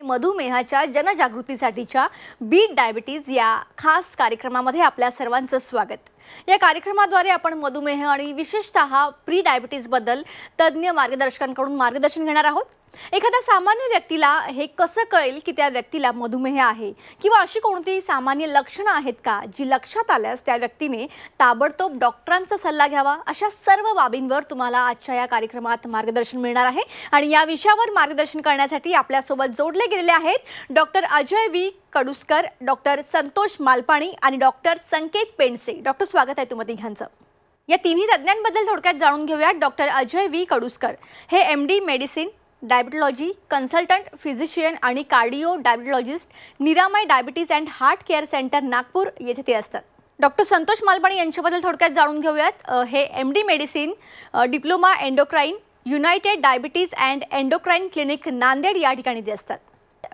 मधुमेहाच्या जनजागृतीसाठीच्या bit diabetes या खास कार्यक्रमामध्ये आपल्या सर्वांचं स्वागत। या कार्यक्रमाद्वारे आपण मधुमेह आणि विशेषतः प्री डायबिटीज बद्दल तज्ञ मार्गदर्शकांकडून मार्गदर्शन घेणार आहोत। एखाद्या सामान्य व्यक्तीला हे कसं कळेल की त्या व्यक्तीला मधुमेह आहे किंवा अशी कोणती सामान्य लक्षणं आहेत का जी लक्षात आल्यास त्या व्यक्तीने ताबडतोब डॉक्टरांचा सल्ला घ्यावा, अशा सर्व बाबींवर तुम्हाला आजच्या या कार्यक्रमात मार्गदर्शन मिळणार आहे। आणि या विषयावर मार्गदर्शन करण्यासाठी आपल्या सोबत जोडले गेलेले आहेत doctor Ajay V Kaduskar, doctor Santosh Malpani आणि डॉक्टर संकेत पेंडसे। डॉक्टर, स्वागत आहे तुम्हा तिघांचं। या तिन्ही तज्ञांबद्दल थोडक्यात जाणून घेऊयात। डॉक्टर अजय व्ही कडुसकर हे MD मेडिसिन, डायबिटॉलॉजी कन्सल्टंट, फिजिशियन आणि कार्डिओ डायबिटॉलॉजिस्ट, निरामय diabetes and heart care centre, Nagpur येथे ते असतात। डॉक्टर संतोष मालपाणी यांच्याबद्दल थोडक्यात जाणून घेऊयात। हे MD medicine, diploma endocrine, United diabetes and endocrine clinic, Nanded या ठिकाणी ते असतात।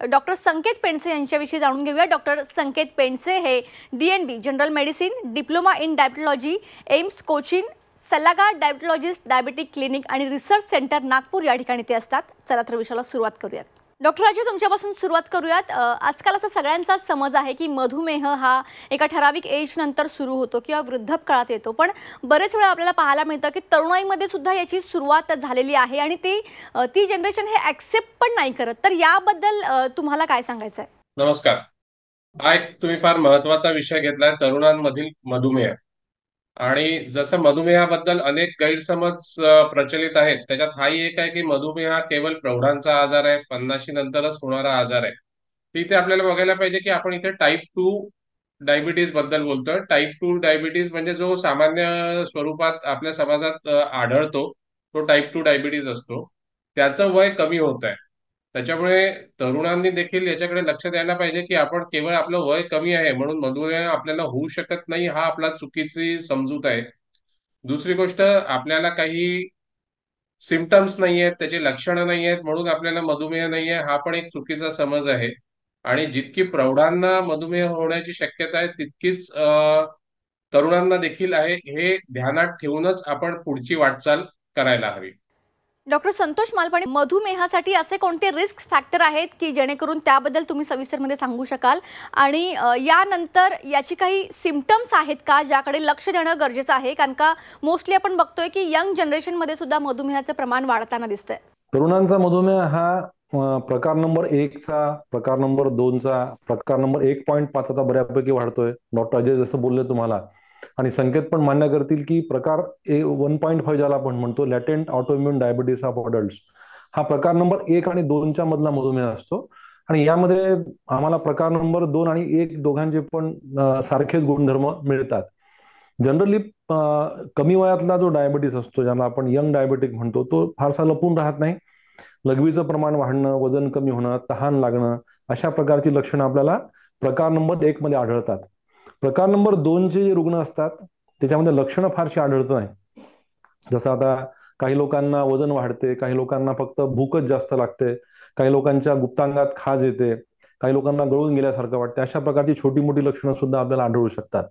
डॉक्टर संकेत पेंडसे यांच्याविषयी जाणून घेऊया। डॉक्टर संकेत पेंडसे हे DNB general medicine, diploma in diabetology, AIIMS Cochin, सल्लागार डायबिटॉलॉजिस्ट, डायबिटिक क्लिनिक आणि रिसर्च सेंटर, नागपूर या ठिकाणी ते असतात। चला तर विषयाला सुरुवात करूयात। डॉक्टर अजय, तुमच्यापासून सुरुवात करूयात। आजकाल असा सगळ्यांचा समज आहे की मधुमेह हा एका ठराविक एज नंतर सुरू होतो किंवा वृद्धापकाळात येतो, पण बरेच वेळा आपल्याला पाहायला मिळतं की तरुणाईमध्ये सुद्धा याची सुरुवात झालेली आहे आणि ती जनरेशन हे ॲक्सेप्ट पण नाही करत। तर याबद्दल तुम्हाला काय सांगायचं आहे? नमस्कार। हा एक तुम्ही फार महत्वाचा विषय घेतलाय, तरुणांमधील मधुमेह। आणि जसं मधुमेहाबद्दल अनेक गैरसमज प्रचलित आहेत, त्याच्यात हाही एक आहे की मधुमेह हा केवळ प्रौढांचा आजार आहे, 50 नंतरच होणारा आजार आहे। इथे आपल्याला बघायला पाहिजे की आपण इथे टाईप 2 डायबिटीज बद्दल बोलतोय। टाईप 2 डायबिटीज म्हणजे जो सामान्य स्वरूपात आपल्या समाजात आढळतो तो टाईप 2 डायबिटीज असतो। त्याचं वय कमी होत आहे, त्याच्यामुळे तरुणांनी देखील याच्याकडे लक्ष द्यायला पाहिजे की आपण केवळ आपलं वय कमी आहे म्हणून मधुमेह आपल्याला होऊ शकत नाही, हा आपला चुकीची समजूत आहे। दुसरी गोष्ट, आपल्याला काही सिम्पटम्स नाही आहेत, त्याची लक्षणं नाही आहेत म्हणून आपल्याला मधुमेह नाही आहे, हा पण एक चुकीचा समज आहे। आणि जितकी प्रौढांना मधुमेह होण्याची शक्यता आहे तितकीच तरुणांना देखील आहे, हे ध्यानात ठेवूनच आपण पुढची वाटचाल करायला हवी। डॉक्टर संतोष मालपाणी, मधुमेहासाठी असे कोणते रिस्क फॅक्टर आहेत की जेणेकरून त्याबद्दल तुम्ही सविस्तरमध्ये सांगू शकाल? आणि यानंतर याची काही सिम्पटम्स आहेत का ज्याकडे लक्ष देणं गरजेचं आहे? कारण का मोस्टली आपण बघतोय की यंग जनरेशनमध्ये सुद्धा मधुमेहाचं प्रमाण वाढताना दिसतंय। तरुणांचा मधुमेह हा प्रकार नंबर 1 चा, प्रकार नंबर 2 चा, प्रकार नंबर 1.5 चा बऱ्यापैकी वाढतोय। डॉक्टर अजय जसं बोलले तुम्हाला, आणि संकेत पण मान्य करतील की प्रकार 1.5 ज्याला आपण म्हणतो, लॅटेंट ऑटोइम्यून डायबिटीस ऑफ अडल्ट्स, हा प्रकार नंबर 1 आणि 2 च्या मधला मधुमेह असतो। आणि यामध्ये आम्हाला प्रकार नंबर 2 आणि 1 दोघांचे पण सारखेच गुणधर्म मिळतात। जनरली कमी वयातला जो डायबिटीस असतो, ज्याला आपण यंग डायबिटिक म्हणतो, तो फारसा लपून राहत नाही। लघवीचं प्रमाण वाढणं, वजन कमी होणं, तहान लागणं, अशा प्रकारची लक्षणं आपल्याला प्रकार नंबर 1 मध्ये आढळतात। प्रकार नंबर 2 चे जे रुग्ण असतात त्याच्यामध्ये लक्षणं फारशी आढळत नाही। जसं आता काही लोकांना वजन वाढते, काही लोकांना फक्त भूकच जास्त लागते, काही लोकांच्या गुप्तांगात खाज येते, काही लोकांना गळून गेल्यासारखं वाटते, अशा प्रकारची छोटी मोठी लक्षणं सुद्धा आपल्याला आढळू शकतात।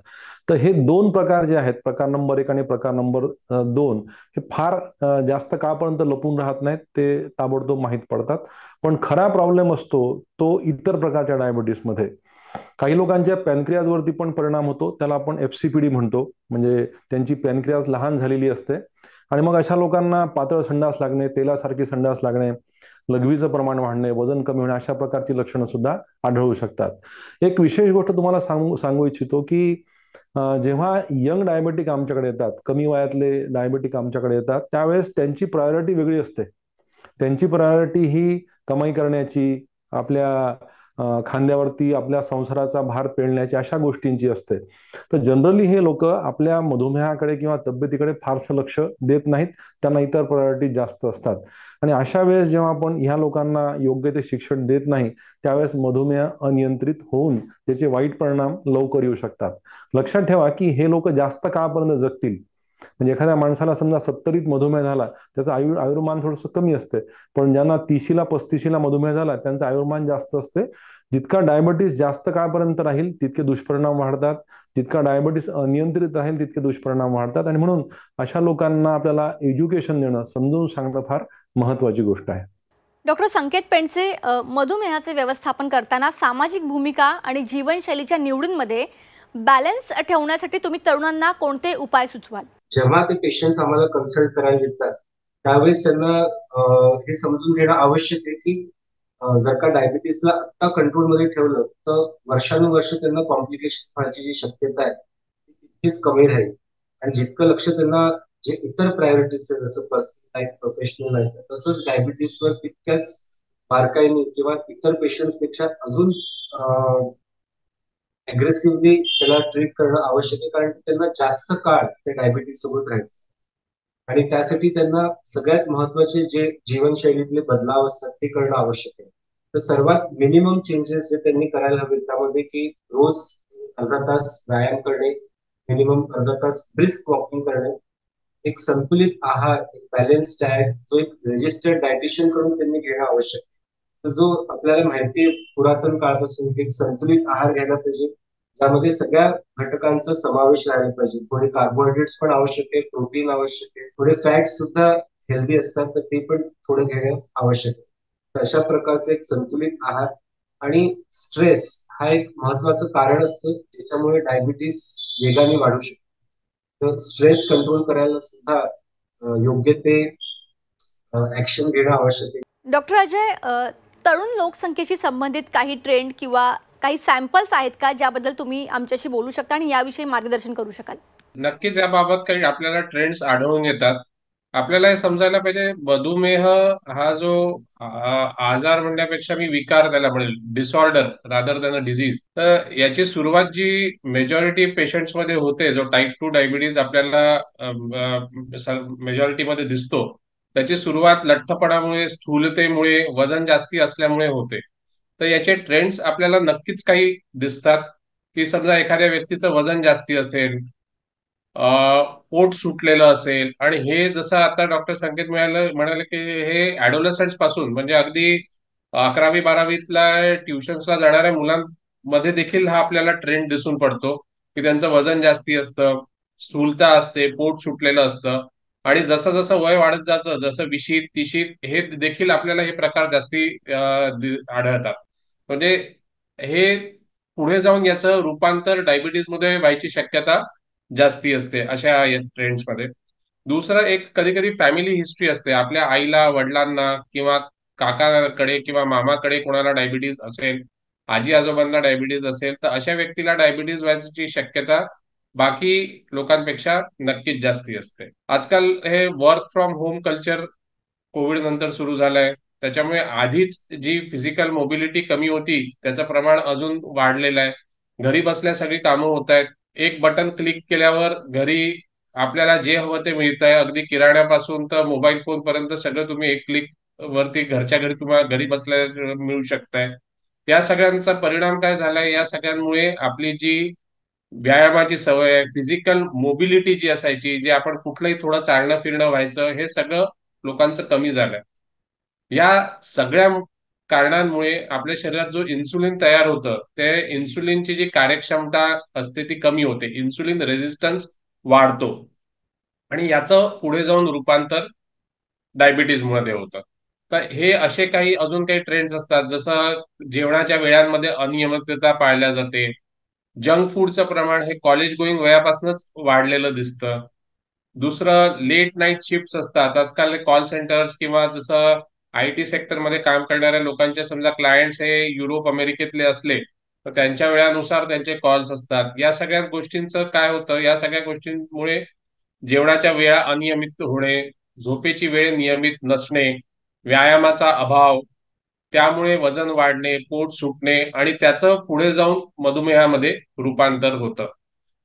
तर हे 2 प्रकार जे आहेत, प्रकार नंबर 1 आणि प्रकार नंबर 2, हे फार जास्त काळपर्यंत लपून राहत नाहीत, ते ताबडतोब माहीत पडतात। पण खरा प्रॉब्लेम असतो तो इतर प्रकारच्या डायबिटीसमध्ये। काही लोकांच्या पॅनक्रियाजवरती पण परिणाम होतो, त्याला आपण FCPD म्हणतो, म्हणजे त्यांची पॅनक्रियाज लहान झालेली असते आणि मग अशा लोकांना पातळ संडास लागणे, तेलासारखी संडास लागणे, लघवीचं प्रमाण वाढणे, वजन कमी होणे, अशा प्रकारची लक्षणं सुद्धा आढळू शकतात। एक विशेष गोष्ट तुम्हाला सांगू इच्छितो की जेव्हा यंग डायबेटिक आमच्याकडे येतात, कमी वयातले डायबेटिक आमच्याकडे येतात, त्यावेळेस त्यांची प्रायोरिटी वेगळी असते। त्यांची प्रायोरिटी ही कमाई करण्याची, आपल्या खांद्यावरती आपल्या संसाराचा भार पेलण्याची, अशा गोष्टींची असते। तर जनरली हे लोक आपल्या मधुमेहाकडे किंवा तब्येतीकडे फारसं लक्ष देत नाहीत, त्यांना इतर प्रायोरिटी जास्त असतात। आणि अशा वेळेस जेव्हा आपण ह्या लोकांना योग्य ते शिक्षण देत नाही, त्यावेळेस मधुमेह अनियंत्रित होऊन त्याचे वाईट परिणाम लवकर येऊ शकतात। लक्षात ठेवा की हे लोक जास्त काळापर्यंत जगतील। म्हणजे एखाद्या माणसाला समजा 70त मधुमेह झाला, त्याचं आयुर्मान थोडंसं कमी असते, पण ज्यांना 30ला 35ला मधुमेह झाला त्यांचं आयुर्मान जास्त असते। जितका डायबिटीस जास्त काळपर्यंत राहील तितके दुष्परिणाम वाढतात, जितका डायबिटीस अनियंत्रित राहील तितके दुष्परिणाम वाढतात। आणि म्हणून अशा लोकांना आपल्याला एज्युकेशन देणं, समजून सांगणं फार महत्वाची गोष्ट आहे। डॉक्टर संकेत पेंडसे, मधुमेहाचे व्यवस्थापन करताना सामाजिक भूमिका आणि जीवनशैलीच्या निवडींमध्ये बॅलन्स ठेवण्यासाठी तुम्ही तरुणांना कोणते उपाय सुचवाल? जेव्हा ते पेशंट्स आम्हाला कन्सल्ट करायला येतात त्यावेळेस त्यांना हे समजून घेणं आवश्यक आहे की जर का डायबिटीसला आत्ता कंट्रोलमध्ये ठेवलं तर वर्षानुवर्ष त्यांना कॉम्प्लिकेशन व्हायची जी शक्यता आहे ती तितकीच कमी राहील. आणि जितकं लक्ष त्यांना जे इतर प्रायोरिटीज आहे जसं पर्सनल लाईफ, प्रोफेशनल लाईफ, तसंच डायबिटीसवर तितक्याच बारकाईने किंवा इतर पेशंट्स पेक्षा अजून अग्रेसिव्हली त्याला ट्रीट करणं आवश्यक आहे, कारण त्यांना जास्त काळ त्या डायबिटीस सोबत राहायचं. आणि त्यासाठी त्यांना सगळ्यात महत्वाचे जे जीवनशैलीतले बदलाव असतात ते करणं आवश्यक आहे. तर सर्वात मिनिमम चेंजेस जे त्यांनी करायला हवे त्यामध्ये की रोज अर्धा तास व्यायाम करणे, मिनिमम अर्धा तास ब्रिस्क वॉकिंग करणे, एक संतुलित आहार, एक बॅलन्स डाएट जो एक रजिस्टर्ड डायटिशियन कडून त्यांनी घेणं आवश्यक आहे. तर जो आपल्याला माहिती आहे पुरातन काळापासून एक संतुलित आहार घ्यायला पाहिजे त्यामध्ये सगळ्या घटकांचा समावेश राहायला पाहिजे. थोडे कार्बोहायड्रेट्स पण आवश्यक आहे, प्रोटीन आवश्यक आहे, थोडे फॅट्स सुद्धा हेल्दी असतात तर ते पण थोडं घेणं आवश्यक आहे. तर अशा प्रकारचे एक संतुलित आहार आणि स्ट्रेस हा एक महत्वाचं कारण असतं ज्याच्यामुळे डायबिटीस वेगाने वाढू शकतो. तर स्ट्रेस कंट्रोल करायला सुद्धा योग्य ते ऍक्शन घेणं आवश्यक आहे. डॉक्टर अजय, तरुण लोकसंख्येशी संबंधित काही ट्रेंड किंवा काही सॅम्पल्स आहेत का ज्याबद्दल तुम्ही आमच्याशी बोलू शकता आणि याविषयी मार्गदर्शन करू शकाल? नक्कीच याबाबत काही आपल्याला ट्रेंड्स आढळून येतात. आपल्याला हे समजायला पाहिजे, मधुमेह हा जो आजार म्हणण्यापेक्षा मी विकार त्याला म्हणेल, disorder rather than a disease. तर याची सुरुवात जी मेजॉरिटी पेशंट्स मध्ये होते, जो टाईप 2 डायबिटीज आपल्याला मेजॉरिटीमध्ये दिसतो, त्याची सुरुवात लठ्ठपणामुळे, स्थूलतेमुळे, वजन जास्ती असल्यामुळे होते. तर याचे ट्रेंड्स आपल्याला नक्कीच काही दिसतात की समजा एखाद्या व्यक्तीचं वजन जास्ती असेल, पोट सुटलेलं असेल, आणि हे जसं आता डॉक्टर संकेत म्हणाले की हे ऍडोलसंट्स पासून म्हणजे अगदी 11वी-12वीतला ट्युशन्सला जाणाऱ्या मुलांमध्ये देखील हा आपल्याला ट्रेंड दिसून पडतो की त्यांचं वजन जास्ती असतं, स्थूलता असते, पोट सुटलेलं असतं. आणि जसं जसं वय वाढत जातं, जसं 20शीत 30शीत, हे देखील आपल्याला हे प्रकार जास्ती आढळतात. म्हणजे हे पुढे जाऊन याचं रूपांतर डायबिटीज मध्ये व्हायची शक्यता जास्ती असते अशा ट्रेंड्स मध्ये. दुसरं एक कधी कधी फॅमिली हिस्ट्री असते, आपल्या आईला, वडिलांना किंवा काकाकडे किंवा मामाकडे कोणाला डायबिटीज असेल, आजी आजोबांना डायबिटीज असेल, तर अशा व्यक्तीला डायबिटीज व्हायची शक्यता बाकी लोकांपेक्षा नक्कीच जास्ती असते. आजकाल हे work from home culture Covid नंतर सुरू झालंय, त्याच्यामुळे आधीच जी फिजिकल मोबिलिटी कमी होती त्याचं प्रमाण अजून वाढलेलं आहे. घरी बसल्या सगळी कामं होत आहेत, एक बटन क्लिक केल्यावर घरी आपल्याला जे हवं ते मिळत आहे, अगदी किराण्यापासून तर मोबाईल फोन पर्यंत सगळं तुम्ही एक क्लिक वरती घरच्या घरी तुम्हाला घरी बसल्या मिळू शकताय. या सगळ्यांचा परिणाम काय झालाय, या सगळ्यांमुळे आपली जी व्यायामाची सवय आहे, फिजिकल मोबिलिटी जी असायची, जे आपण कुठलंही थोडं चालणं फिरणं व्हायचं, हे सगळं लोकांचं कमी झालंय. या सगळ्या कारणांमुळे आपल्या शरीरात जो इन्सुलिन तयार होतं, ते इन्सुलिनची जी कार्यक्षमता असते ती कमी होते, इन्सुलिन रेझिस्टन्स वाढतो, आणि याचं पुढे जाऊन रूपांतर डायबिटीज मध्ये होतं. तर हे असे काही अजून काही ट्रेंड्स असतात, जसं जेवणाच्या वेळांमध्ये अनियमितता पाळल्या जाते, जंक फूडचं प्रमाण हे कॉलेज गोईंग वयापासूनच वाढलेलं दिसतं. दुसरं, लेट नाईट शिफ्ट असतात आजकाल कॉल सेंटर्स, किंवा जसं IT सेक्टरमध्ये काम करणाऱ्या लोकांचे समजा क्लायंट्स हे युरोप अमेरिकेतले असले तर त्यांच्या वेळानुसार त्यांचे कॉल्स असतात. या सगळ्या गोष्टींचं काय होतं, या सगळ्या गोष्टींमुळे जेवणाच्या वेळा अनियमित होणे, झोपेची वेळ नियमित नसणे, व्यायामाचा अभाव, त्यामुळे वजन वाढणे, पोट सुटणे, आणि त्याचं पुढे जाऊन मधुमेहामध्ये रूपांतर होतं.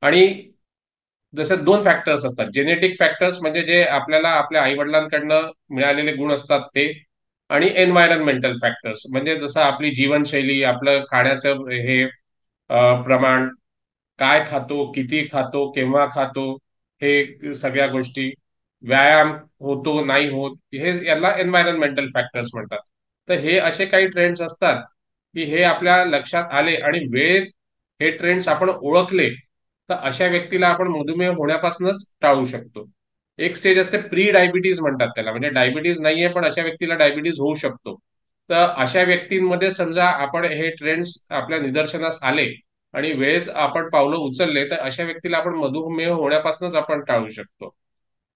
आणि जसे 2 फॅक्टर्स असतात, जेनेटिक फॅक्टर्स म्हणजे जे आपल्याला आपल्या आई वडिलांकडनं मिळालेले गुण असतात ते, आणि एन्व्हायरमेंटल फॅक्टर्स म्हणजे जसं आपली जीवनशैली, आपलं खाण्याचं हे प्रमाण, काय खातो, किती खातो, केव्हा खातो, हे सगळ्या गोष्टी, व्यायाम होतो नाही होत, हे याला एन्व्हायरमेंटल फॅक्टर्स म्हणतात. तर हे असे काही ट्रेंड्स असतात की हे आपल्या लक्षात आले आणि वेळेत हे ट्रेंड्स आपण ओळखले तर अशा व्यक्तीला आपण मधुमेह होण्यापासूनच टाळू शकतो. एक स्टेज असते प्री डायबिटीज म्हणतात त्याला, म्हणजे डायबिटीज नाहीये पण अशा व्यक्तीला डायबिटीज होऊ शकतो. तर अशा व्यक्तींमध्ये समजा आपण हे ट्रेंड्स आपल्या निदर्शनास आले आणि वेळेस आपण पावलं उचलले तर अशा व्यक्तीला आपण मधुमेह होण्यापासूनच आपण टाळू शकतो.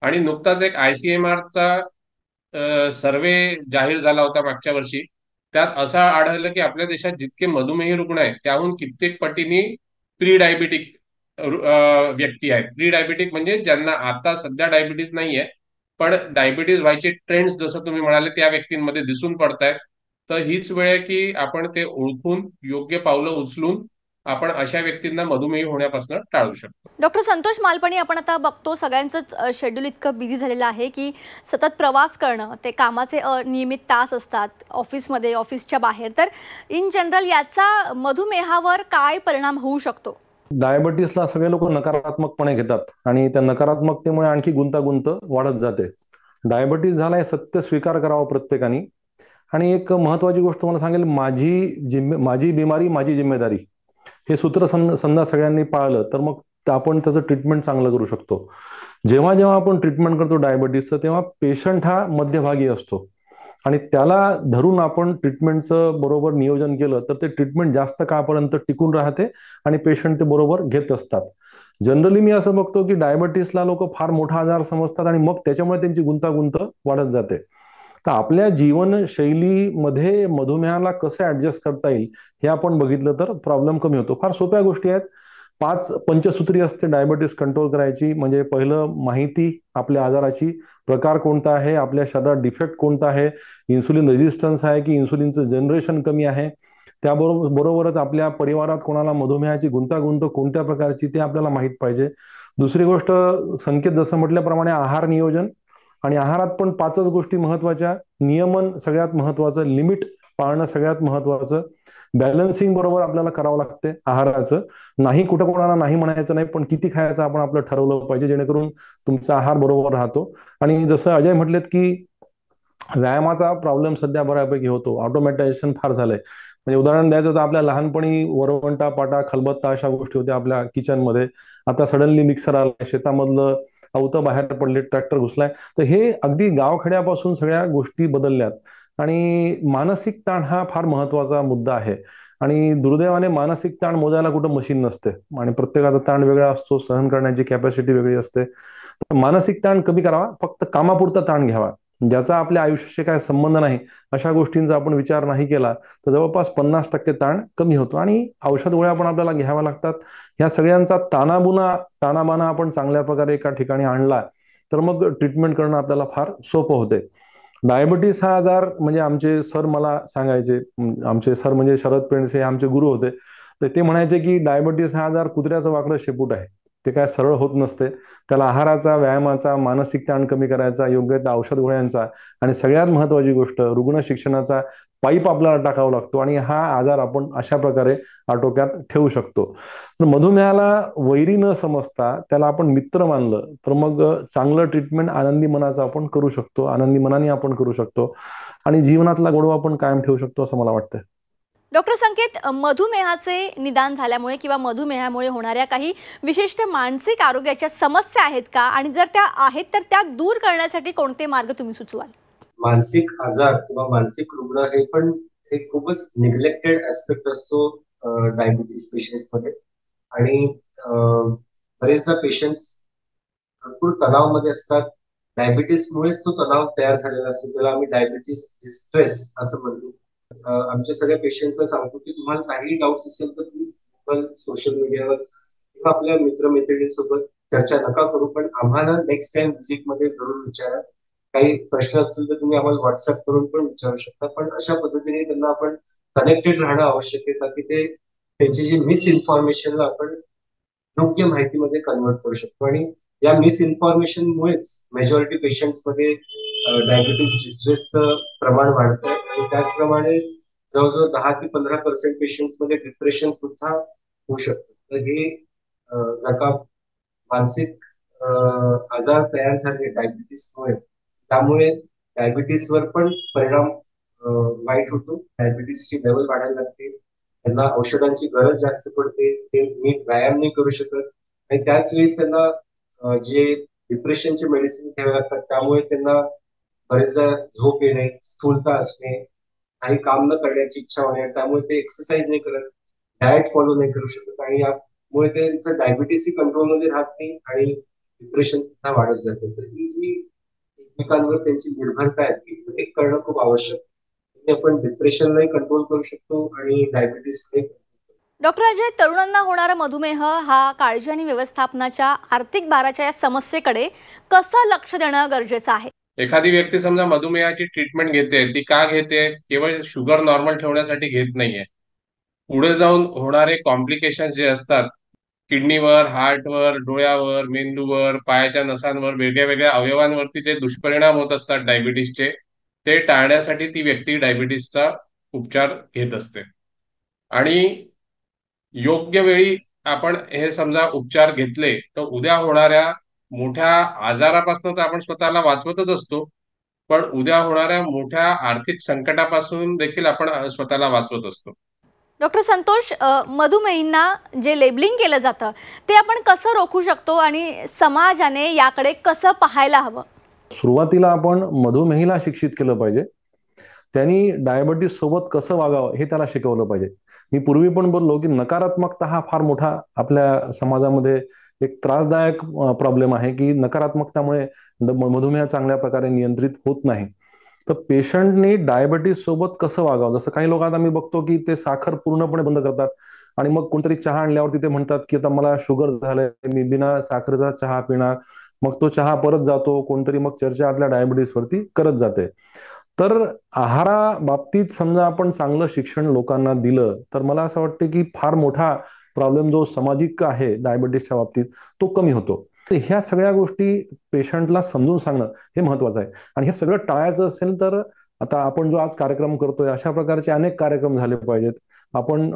आणि नुकताच एक ICMR चा सर्वे जाहीर झाला होता मागच्या वर्षी. त्यात असं आढळलं की आपल्या देशात जितके मधुमेही रुग्ण आहेत त्याहून कित्येक पटीने प्री डायबिटिक व्यक्ती आहेत. प्री डायबिटिक म्हणजे ज्यांना आता सध्या डायबिटीज नाहीये पण डायबिटीज व्हायचे ट्रेंड्स जसं तुम्ही म्हणाले त्या व्यक्तींमध्ये दिसून पडतायत. तर हीच वेळ आहे की आपण ते ओळखून योग्य पावलं उचलून आपण अशा व्यक्तींना मधुमेही होण्यापासून टाळू शकतो. डॉक्टर संतोष मालपाणी, आपण आता बघतो सगळ्यांचंच शेड्यूल इतकं बिझी झालेलं आहे की सतत प्रवास करणं, ते कामाचे अनियमित तास असतात ऑफिसमध्ये, ऑफिसच्या बाहेर, तर इन जनरल याचा मधुमेहावर काय परिणाम होऊ शकतो? डायबिटीसला सगळे लोक नकारात्मकपणे घेतात आणि त्या नकारात्मकतेमुळे आणखी गुंतागुंत वाढत जाते. डायबिटीस झाला हे सत्य स्वीकार करावं प्रत्येकाने. आणि एक महत्वाची गोष्ट मला सांगेल, माझी बिमारी माझी जिम्मेदारी, हे सूत्र समजा सगळ्यांनी पाळलं तर मग आपण त्याचं ट्रीटमेंट चांगलं करू शकतो. जेव्हा जेव्हा आपण ट्रीटमेंट करतो डायबिटीसचं तेव्हा पेशंट हा मध्यभागी असतो आणि त्याला धरून आपण ट्रीटमेंटचं बरोबर नियोजन केलं तर ते ट्रीटमेंट जास्त काळपर्यंत टिकून राहते आणि पेशंट ते बरोबर घेत असतात. जनरली मी असं बघतो की डायबिटीसला लोक फार मोठा आजार समजतात आणि मग त्याच्यामुळे त्यांची गुंतागुंत वाढत जाते. तर आपल्या जीवनशैलीमध्ये मधुमेहाला कसं ऍडजस्ट करता येईल हे आपण बघितलं तर प्रॉब्लेम कमी होतो. फार सोप्या गोष्टी आहेत. 5 पंचसूत्री असते डायबिटीस कंट्रोल करायची. म्हणजे पहिलं, माहिती आपल्या आजाराची, प्रकार कोणता आहे, आपल्या शरीरात डिफेक्ट कोणता आहे, इन्सुलिन रेजिस्टन्स आहे की इन्सुलिनचं जनरेशन कमी आहे, बरोबरच आपल्या परिवारात कोणाला मधुमेहाची गुंतागुंत कोणत्या प्रकारची ते आपल्याला माहीत पाहिजे. दुसरी गोष्ट, संकेत जसं म्हटल्याप्रमाणे आहार नियोजन. आणि आहारात पण 5च गोष्टी महत्वाच्या. नियमन सगळ्यात महत्वाचं, लिमिट पाळणं सगळ्यात महत्वाचं, बॅलन्सिंग बरोबर आपल्याला करावं लागते आहाराचं. नाही, कुठं कोणाला नाही म्हणायचं नाही, पण किती खायचं आपण आपलं ठरवलं पाहिजे जेणेकरून तुमचा आहार बरोबर राहतो. आणि जसं अजय म्हटलेत की व्यायामाचा प्रॉब्लेम सध्या बऱ्यापैकी होतो. ऑटोमॅटायझेशन फार झालंय. म्हणजे उदाहरण द्यायचं तर आपल्या लहानपणी वरवंटा, पाटा, खलबत्ता अशा गोष्टी होत्या आपल्या किचनमध्ये. आता सडनली मिक्सर आलाय, शेतामधलं अवतं बाहेर पडले, ट्रॅक्टर घुसलाय. तर हे अगदी गावखेड्यापासून सगळ्या गोष्टी बदलल्यात. आणि मानसिक ताण हा फार महत्वाचा मुद्दा आहे. आणि दुर्दैवाने मानसिक ताण मोजायला कुठं मशीन नसते आणि प्रत्येकाचा ताण वेगळा असतो, सहन करण्याची कॅपॅसिटी वेगळी असते. तर मानसिक ताण कमी करावा, फक्त कामापुरता ताण घ्यावा. ज्याचा आपल्या आयुष्याशी काय संबंध नाही अशा गोष्टींचा आपण विचार नाही केला तर जवळपास 50% ताण कमी होतो. आणि औषध गोळ्या पण आपल्याला घ्याव्या लागतात. ह्या सगळ्यांचा तानाबाना आपण चांगल्या प्रकारे एका ठिकाणी आणला तर मग ट्रीटमेंट करणं आपल्याला फार सोपं होते. डायबिटीस हा आजार म्हणजे आमचे सर मला सांगायचे, आमचे सर म्हणजे शरद पेंडसे आमचे गुरु होते. तर ते म्हणायचे की डायबिटीस हा आजार कुत्र्याचं वाकडं शेपूट आहे. ते काय सरळ होत नसते. त्याला आहाराचा, व्यायामाचा, मानसिक ताण कमी करायचा, योग्य त्या औषध गोळ्यांचा आणि सगळ्यात महत्वाची गोष्ट रुग्ण शिक्षणाचा पाईप आपल्याला टाकावा लागतो आणि हा आजार आपण अशा प्रकारे आटोक्यात ठेवू शकतो. तर मधुमेहाला वैरी न समजता त्याला आपण मित्र मानलं तर मग चांगलं ट्रीटमेंट आनंदी मनाचं आपण करू शकतो, आनंदी मनाने आपण करू शकतो आणि जीवनातला गोडवा आपण कायम ठेवू शकतो असं मला वाटतं. डॉक्टर संकेत, मधुमेहाचे निदान झाल्यामुळे किंवा मधुमेहामुळे होणाऱ्या काही विशिष्ट मानसिक आरोग्याच्या समस्या आहेत का, आणि जर त्या आहेत तर त्या दूर करण्यासाठी कोणते मार्ग तुम्ही सुचवाल? मानसिक आजार किंवा मानसिक रुग्ण हे पण एक खूपच निग्लेक्टेड ऍस्पेक्ट असतो डायबिटीस पेशंट्स मध्ये. आणि बरेचदा पेशंट्स भरपूर तणावामध्ये असतात. डायबिटीसमुळेच तो तणाव तयार झालेला असतो, त्याला आम्ही डायबिटीस डिस्ट्रेस असं म्हणतो. आमच्या सगळ्या पेशंट्सला सांगतो की तुम्हाला काही डाऊट्स असेल तर तुम्ही गुगल, सोशल मीडियावर किंवा आपल्या मित्रमैत्रिणींसोबत चर्चा नका करू, पण आम्हाला नेक्स्ट टाइम व्हिजिट मध्ये जरूर विचारा. काही प्रश्न असतील तर तुम्ही आम्हाला व्हॉट्सअप करून पण विचारू शकता. पण अशा पद्धतीने त्यांना आपण कनेक्टेड राहणं आवश्यक आहे ताकी ते त्यांची जी मिसइन्फॉर्मेशनला आपण योग्य माहितीमध्ये कन्वर्ट करू शकतो. आणि या मिसइन्फॉर्मेशनमुळेच मेजॉरिटी पेशंट्स मध्ये डायबिटीस डिस्ट्रेसचं प्रमाण वाढत आहे. आणि त्याचप्रमाणे जवळजवळ 10 ते 15% पेशंट्स मध्ये डिप्रेशन सुद्धा होऊ शकतं. तर हे जर का मानसिक आजार तयार झाले डायबिटीसमुळे, त्यामुळे डायबिटीसवर पण परिणाम वाईट होतो. डायबिटीसची लेवल वाढायला लागते, त्यांना औषधांची गरज जास्त पडते, ते नीट व्यायाम नाही करू शकत आणि त्याच वेळेस त्यांना जे डिप्रेशनचे मेडिसिन घ्यावे लागतात. त्यामुळे त्यांना बरेचदा झोप येणे, स्थूलता असणे, काही काम न करण्याची इच्छा होणे, त्यामुळे ते एक्सरसाइज नाही करत, डाएट फॉलो नाही करू शकत, आणि यामुळे त्यांचं डायबिटीसही कंट्रोलमध्ये राहत नाही आणि डिप्रेशन सुद्धा वाढत जाते. तर ही जी एकमेकांवर त्यांची निर्भरता आहे ती ब्रेक करणं खूप आवश्यक आहे. म्हणजे आपण डिप्रेशनलाही कंट्रोल करू शकतो आणि डायबिटीसलाही. डॉक्टर अजय, तरुणांना होणारा मधुमेह हा काळजी आणि व्यवस्थापनाच्या आर्थिक भाराच्या या समस्येकडे कसं लक्ष देणं गरजेचं आहे? एखादी व्यक्ती समजा मधुमेहाची ट्रीटमेंट घेते, ती का घेते? केवळ शुगर नॉर्मल ठेवण्यासाठी घेत नाहीये. पुढे जाऊन होणारे कॉम्प्लिकेशन जे असतात, किडनीवर, हार्टवर, डोळ्यावर, मेंदूवर, पायाच्या नसांवर, वेगळ्या वेगळ्या अवयवांवरती जे दुष्परिणाम होत असतात डायबिटीसचे, ते टाळण्यासाठी ती व्यक्ती डायबिटीसचा उपचार घेत असते. आणि योग्य वेळी आपण हे समजा उपचार घेतले तर उद्या होणाऱ्या मोठ्या आजारापासून तर आपण स्वतःला वाचवतच असतो, पण उद्या होणाऱ्या मोठ्या आर्थिक संकटापासून देखील आपण स्वतःला वाचवत असतो. डॉक्टर संतोष, मधुमेहींना जे लेबलिंग केलं जातं ते आपण कसं रोखू शकतो आणि समाजाने याकडे कसं पाहायला हवं? सुरुवातीला आपण मधुमेहीला शिक्षित केलं पाहिजे. त्यांनी डायबिटीस सोबत कसं वागावं हे त्याला शिकवलं पाहिजे. मी पूर्वी पण बोललो की नकारात्मकता हा फार मोठा आपल्या समाजामध्ये एक त्रासदायक प्रॉब्लेम आहे, की नकारात्मकतामुळे मधुमेह चांगल्या प्रकारे नियंत्रित होत नाही. तर पेशंटनी डायबिटीस सोबत कसं वागावं, जसं काही लोक आता मी बघतो की ते साखर पूर्णपणे बंद करतात आणि मग कोणतरी चहा आणल्यावरती ते म्हणतात की आता मला शुगर झालंय, मी बिना साखरेचा चहा पिणार. मग तो चहा परत जातो, कोणतरी मग चर्चा आपल्या डायबिटीस वरती करत जाते. तर आहारा बाबतीत समजा आपण चांगलं शिक्षण लोकांना दिलं तर मला असं वाटतं की फार मोठा प्रॉब्लेम जो सामाजिक आहे डायबिटीसच्या बाबतीत तो कमी होतो. तर ह्या सगळ्या गोष्टी पेशंटला समजून सांगणं हे महत्वाचं आहे. आणि हे सगळं टाळायचं असेल तर आता आपण जो आज कार्यक्रम करतोय अशा प्रकारचे अनेक कार्यक्रम झाले पाहिजेत. आपण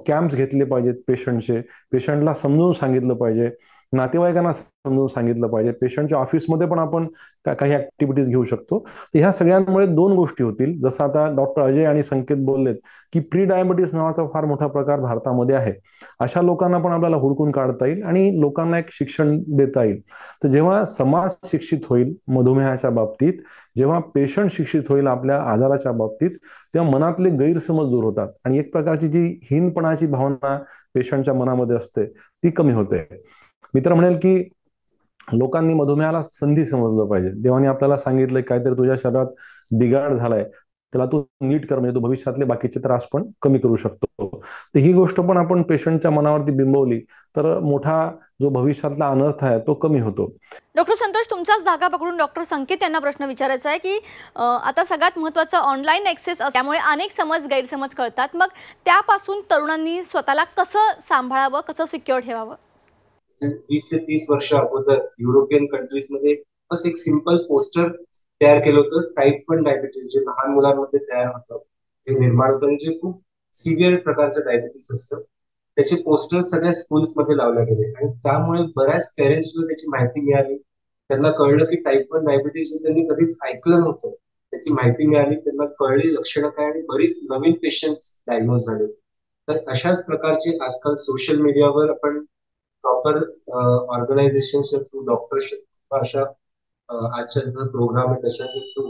कॅम्प्स घेतले पाहिजेत पेशंटचे, पेशंटला समजून सांगितलं पाहिजे, नातेवाईकांना समजून सांगितलं पाहिजे. पेशंटच्या ऑफिसमध्ये पण आपण काही ऍक्टिव्हिटीज घेऊ शकतो. तर ह्या सगळ्यांमुळे दोन गोष्टी होतील. जसं आता डॉक्टर अजय आणि संकेत बोललेत की प्री डायबिटीस नावाचा फार मोठा प्रकार भारतामध्ये आहे. अशा लोकांना पण आपल्याला हुडकून काढता येईल आणि लोकांना एक शिक्षण देता येईल. तर जेव्हा समाज शिक्षित होईल मधुमेहाच्या बाबतीत, जेव्हा पेशंट शिक्षित होईल आपल्या आजाराच्या बाबतीत, तेव्हा मनातले गैरसमज दूर होतात आणि एक प्रकारची जी हीनपणाची भावना पेशंटच्या मनामध्ये असते ती कमी होते. मी तर म्हणेल की लोकांनी मधुमेहाला संधी समजलं पाहिजे. देवाने आपल्याला सांगितलंय काहीतरी तुझ्या शरीरात बिघाड झालाय, त्याला तू नीट कर, म्हणजे तू भविष्यातले बाकीचे त्रास पण कमी करू शकतो. तर ही गोष्ट पण आपण पेशंटच्या मनावरती बिंबवली तर मोठा जो भविष्यातला अनर्थ आहे तो कमी होतो. डॉक्टर संतोष, तुमचाच धागा पकडून डॉक्टर संकेत यांना प्रश्न विचारायचा आहे की आता सगळ्यात महत्त्वाचं ऑनलाईन ॲक्सेस असल्यामुळे अनेक गैरसमज कळतात. मग त्यापासून तरुणांनी स्वतःला कसं सांभाळावं, कसं सिक्युअर ठेवावं? 20 ते 30 वर्ष अगोदर युरोपियन कंट्रीजमध्ये बस एक सिंपल पोस्टर तयार केलं होतं. टाईप 1 डायबिटीस जे लहान मुलांमध्ये तयार होतं, ते निर्माण होतं, जे खूप सिव्हिअर प्रकारचं डायबिटीस असतं, त्याचे पोस्टर सगळ्या स्कूल्समध्ये लावले गेले आणि त्यामुळे बऱ्याच पेरेंट्सला त्याची माहिती मिळाली. त्यांना कळलं की टाईप 1 डायबिटीस त्यांनी कधीच ऐकलं नव्हतं, त्याची माहिती मिळाली, त्यांना कळली लक्षणं काय, आणि बरीच नवीन पेशंट्स डायग्नोज झाले. तर अशाच प्रकारचे आजकाल सोशल मीडियावर आपण प्रॉपर ऑर्गनायझेशनच्या थ्रू, डॉक्टरच्या अशा आजच्या प्रोग्राम आहे तशाच्या थ्रू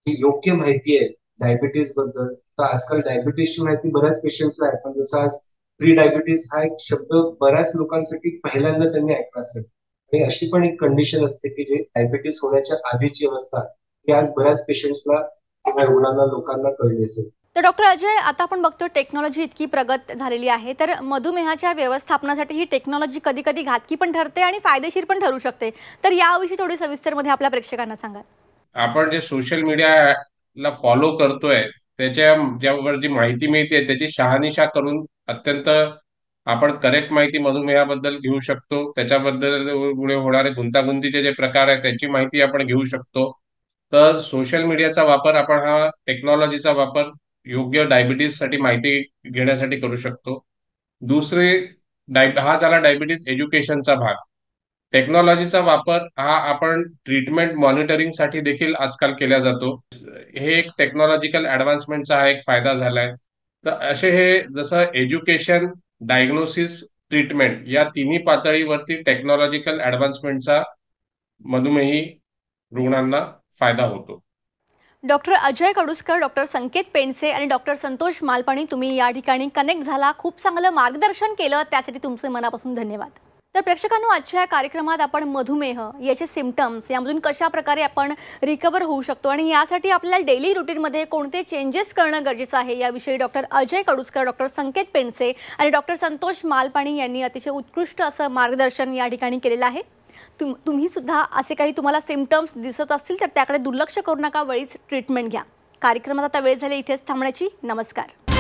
ही योग्य माहिती आहे डायबिटीस बद्दल. तर आजकाल डायबिटीसची माहिती बऱ्याच पेशंट्सला आहे, पण जसं आज प्री डायबिटीस हा एक शब्द बऱ्याच लोकांसाठी पहिल्यांदा त्यांनी ऐकला असेल. आणि अशी पण एक कंडिशन असते की जे डायबिटीस होण्याच्या आधीची अवस्था ही आज बऱ्याच पेशंट्सला किंवा रुग्णांना लोकांना कळली असेल. तर डॉक्टर अजय, आता आपण बघतो टेक्नॉलॉजी इतकी प्रगत झालेली आहे, तर मधुमेहाच्या व्यवस्थापनासाठी ही टेक्नॉलॉजी कधी कधी घातकी पण ठरते आणि फायदेशीर पण ठरू शकते. तर याविषयी थोडी सविस्तरमध्ये आपल्या प्रेक्षकांना सांगा. आपण जे सोशल मीडियाला फॉलो करतोय त्याच्या ज्यावर जी माहिती मिळते त्याची शहानिशा करून अत्यंत आपण करेक्ट माहिती मधुमेहाबद्दल घेऊ शकतो. त्याच्याबद्दल पुढे होणारे गुंतागुंतीचे जे प्रकार आहेत त्याची माहिती आपण घेऊ शकतो. तर सोशल मीडियाचा वापर आपण हा टेक्नॉलॉजीचा वापर योग्य डायबिटीस साठी माहिती घेण्यासाठी करू शकतो. दुसरे हा झाला डायबिटीस एज्युकेशनचा भाग. टेक्नॉलॉजीचा वापर हा आपण ट्रीटमेंट मॉनिटरिंग साठी देखील आजकाल केला जातो. हे एक टेक्नॉलॉजिकल ऍडव्हान्समेंटचा हा एक फायदा झालाय. तर असे हे जसं एज्युकेशन, डायग्नोसिस, ट्रीटमेंट या तिन्ही पातळीवरती टेक्नॉलॉजिकल ऍडव्हान्समेंटचा मधुमेही रुग्णांना फायदा होतो. डॉक्टर अजय कडुसकर, डॉक्टर संकेत पेंडसे आणि डॉक्टर संतोष मालपाणी, तुम्ही या ठिकाणी कनेक्ट झाला, खूप चांगलं मार्गदर्शन केलं, त्यासाठी तुमचे मनापासून धन्यवाद. तर प्रेक्षकांनो, आजच्या या कार्यक्रमात आपण मधुमेह याचे सिम्पटम्स, यामधून कशा प्रकारे आपण रिकवर होऊ शकतो आणि यासाठी आपल्याला डेली रुटीनमध्ये कोणते चेंजेस करणं गरजेचं आहे याविषयी डॉक्टर अजय कडुसकर, डॉक्टर संकेत पेंडसे आणि डॉक्टर संतोष मालपाणी यांनी अतिशय उत्कृष्ट असं मार्गदर्शन या ठिकाणी केलेलं आहे. तुम्ही सुद्धा असे काही तुम्हाला सिम्पटम्स दिसत असतील तर त्याकडे दुर्लक्ष करू नका, वेळीच ट्रीटमेंट घ्या. कार्यक्रमात आता वेळ झाली इथेच थांबण्याची. नमस्कार.